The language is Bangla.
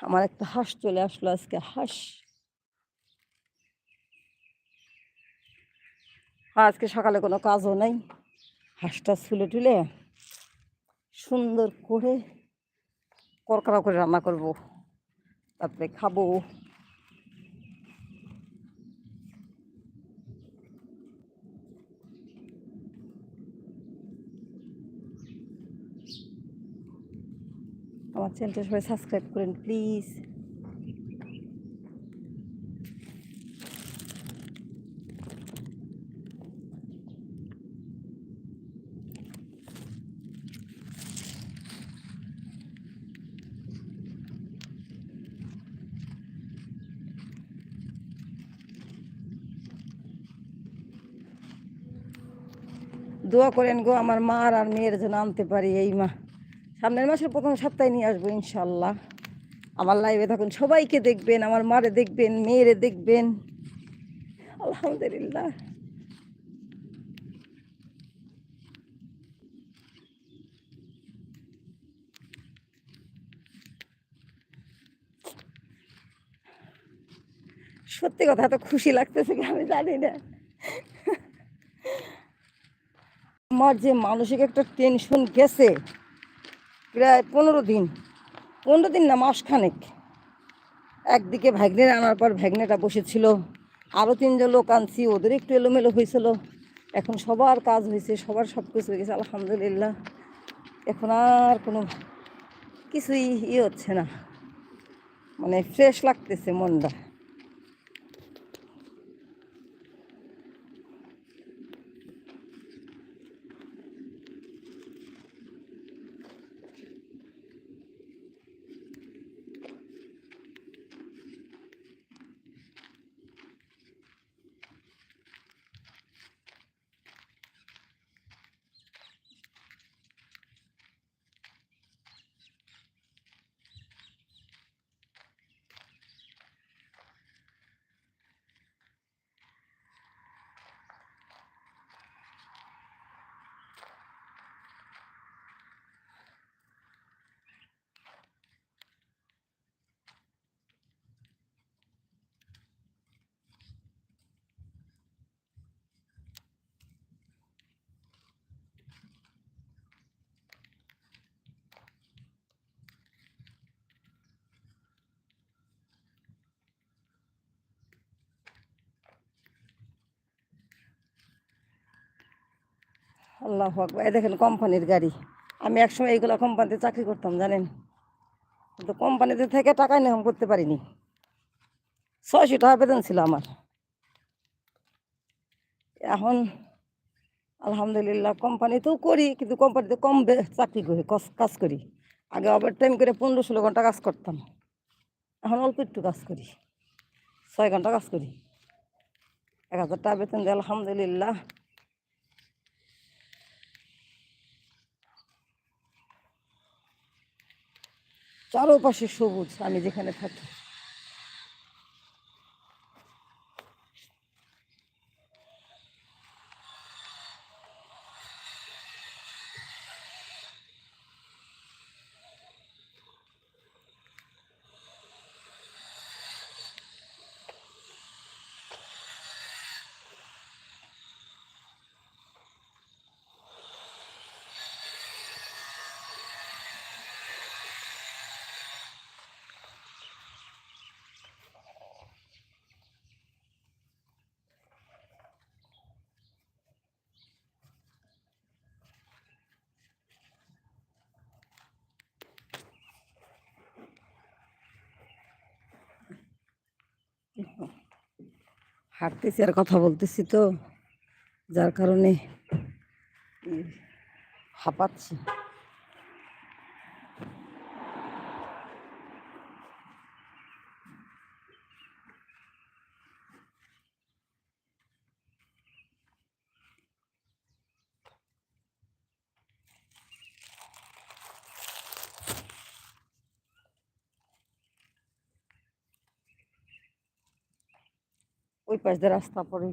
আমার একটা হাঁস চলে আসলো আজকে, হাঁস। আজকে সকালে কোনো কাজও নাই, হাঁসটা ছুলে টুলে সুন্দর করে করকরা করে রান্না করব, তারপরে খাবো। আমার চ্যানেলটা সবাই সাবস্ক্রাইব করেন প্লিজ। দোয়া করেন গো আমার মার আর মেয়ের জন্য আনতে পারি এই সামনের মাসের প্রথম সপ্তাহে নিয়ে আসবো ইনশাল্লাহ। আমার লাইভে থাকুন, সবাইকে দেখবেন, আমার মারে দেখবেন, মেয়েরে দেখবেন। আলহামদুলিল্লাহ। সত্যি কথা, এত খুশি লাগতেছে কি আমি জানি না। আমার যে মানসিক একটা টেনশন গেছে প্রায় 15 দিন, 15 দিন না, মাসখানেক। একদিকে ভাগ্নের আনার পর ভাগ্নেটা বসেছিল, আরও 3জন লোক আনছি, ওদের একটু এলোমেলো হয়েছিল। এখন সবার কাজ হয়েছে, সবার সব কিছু হয়ে গেছে আলহামদুলিল্লাহ। এখন আর কোনো কিছুই হচ্ছে না, মানে ফ্রেশ লাগতেছে মনটা। আল্লাহু আকবার। এই দেখেন কোম্পানির গাড়ি। আমি একসময় এইগুলো কোম্পানিতে চাকরি করতাম জানেন, কিন্তু কোম্পানিতে থেকে টাকা ইনকাম করতে পারিনি। 600 টাকা বেতন ছিল আমার। এখন আলহামদুলিল্লাহ কোম্পানিতেও করি, কিন্তু কোম্পানিতে কম চাকরি করি, কাজ করি। আগে ওভার টাইম করে 15-16 ঘন্টা কাজ করতাম, এখন অল্প একটু কাজ করি, 6 ঘন্টা কাজ করি, 1000 টাকা বেতন দেয় আলহামদুলিল্লাহ। চারোপাশে সবুজ আমি যেখানে থাকি। হাঁটতেছি আর কথা বলতেছি তো, যার কারণে হাঁপাচ্ছি। ওই পাশ দিয়ে রাস্তা পড়ে।